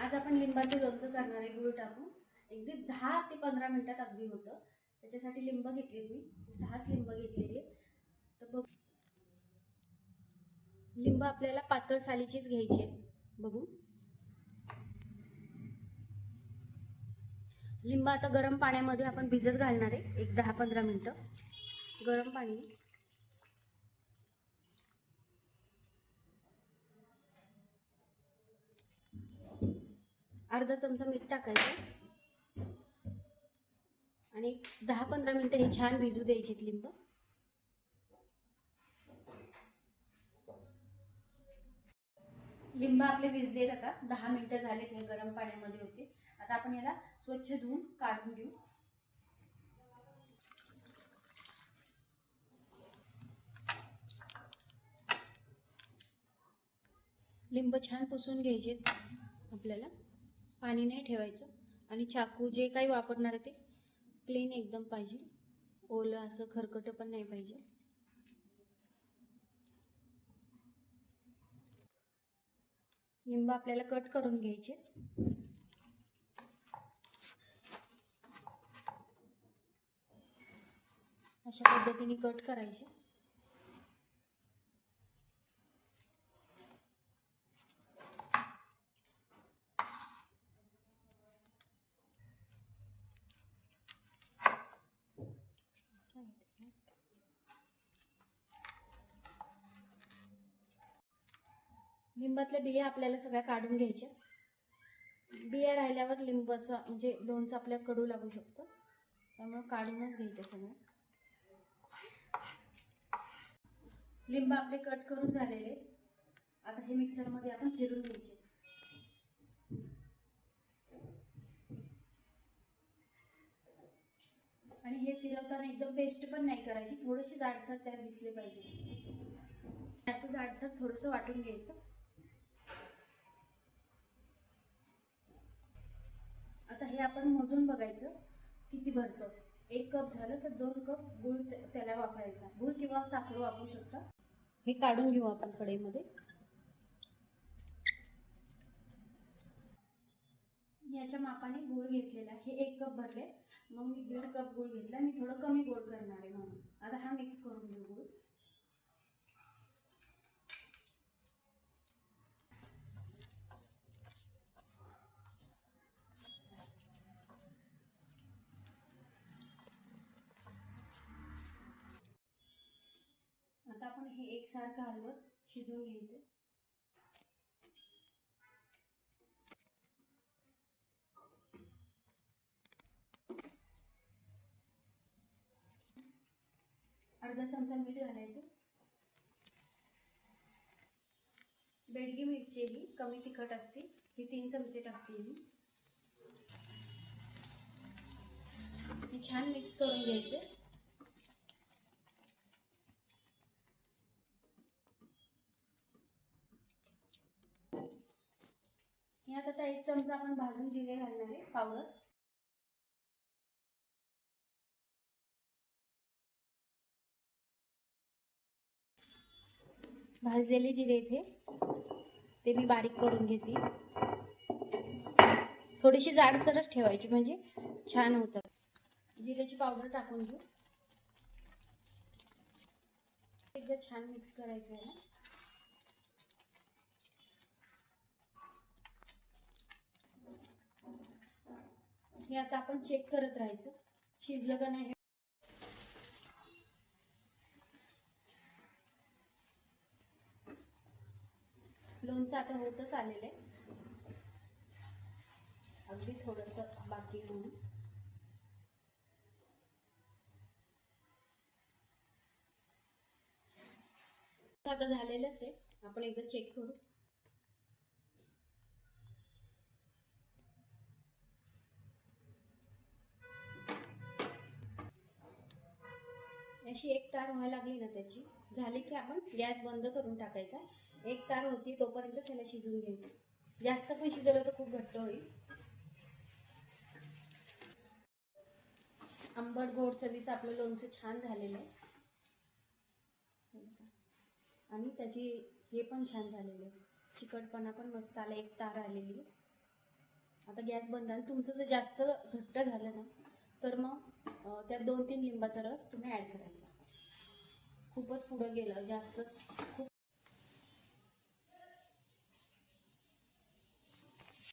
आज आपण लिंबाचं लोणचं करणार आहे गुळ टाकून. अगदी 10 ते 15 मिनिटात अगदी होतं. त्याच्यासाठी लिंब घेतली मी, 6 लिंब घेतलेली आहेत. तर बघ, लिंब आपल्याला पातळ सालीचीच घ्यायची आहे. बघू, लिंब आता गरम पाण्यामध्ये आपण भिजत घालणार आहे एक 10-15 मिनिटं. गरम पाणी, अर्धा चमचा मीठ टाकायचं आणि 10-15 मिनिटं हे छान भिजू द्यायचे लिंब. लिंब आपले भिजलेत, आता 10 मिनिटं झालेत, हे गरम पाण्यामध्ये होते. आता आपण याला स्वच्छ धुवून काढून घेऊ. लिंब छान पुसून घ्यायचे आपल्याला, पाणी नाही ठेवायचं. आणि चाकू जे काही वापरणार आहे ते क्लीन एकदम पाहिजे, ओलं असं खरकट पण नाही पाहिजे. लिंब आपल्याला कट करून घ्यायचे. अशा पद्धतीने कट करायचे. लिंबातल्या बिया आपल्याला सगळ्या काढून घ्यायच्या. बिया राहिल्यावर लिंबाचं म्हणजे लोणचं आपल्याला कडू लागू शकतं, त्यामुळे काढूनच घ्यायचं सगळं. लिंब आपले कट करून झालेले. आता हे मिक्सरमध्ये आपण फिरून घ्यायचे. आणि हे फिरवताना एकदम पेस्ट पण नाही करायची, थोडीशी जाडसर त्यात दिसले पाहिजे. असं जाडसर थोडंसं वाटून घ्यायचं. आता हे आपण मोजून बघायचं किती भरतो. 1 कप झालं तर 2 कप गुळ त्याला वापरायचा. गुळ किंवा साखर वापरू शकता. हे काढून घेऊ आपण कढईमध्ये. याच्या मापाने गुळ घेतलेला, हे 1 कप भरले, मग मी 1.5 कप गुळ घेतला. मी थोडं कमी गोड करणार आहे म्हणून. आता हा मिक्स करून घेऊ गुळ. आता आपण हे एकसारखं हलवत शिजवून घ्यायचं. अर्धा चमचा मीठ घालायचं. बेडगी मिरची ही कमी तिखट असते, ही 3 चमचे टाकते मी. हे छान मिक्स करून घ्यायचं. यात आता 1 चमचा आपण भाजून जिरे घालणार आहे पावडर. भाजलेले जिरे इथे ते मी बारीक करून घेते. थोडीशी जाडसरच ठेवायची म्हणजे छान होतं. जिऱ्याची पावडर टाकून घेऊ. एकदा छान मिक्स करायचं आहे. हे आता आपण चेक करत राहायचं शिजलं का नाही. लोणचं आता होतच आलेलं आहे, अगदी थोडंसं बाकी म्हणून. आता झालेलंच आहे, आपण एकदा चेक करू. अशी एक तार व्हायला लागली ना त्याची, झाली की आपण गॅस बंद करून टाकायचा. एक तार होती तोपर्यंत त्याला शिजवून घ्यायचं. जास्त पण शिजवलं तर खूप घट्ट होईल. आंबट गोड चवीचं आपलं लोणचं छान झालेलं आहे. आणि त्याची हे पण छान झालेलं आहे, चिकटपणा पण मस्त आला, एक तार आलेली. आता गॅस बंद आणि तुमचं जर जास्त घट्ट झालं ना तर मग त्यात 2-3 लिंबाचा रस तुम्ही ॲड करायचा. खूपच पुढं गेलं जास्तच खूप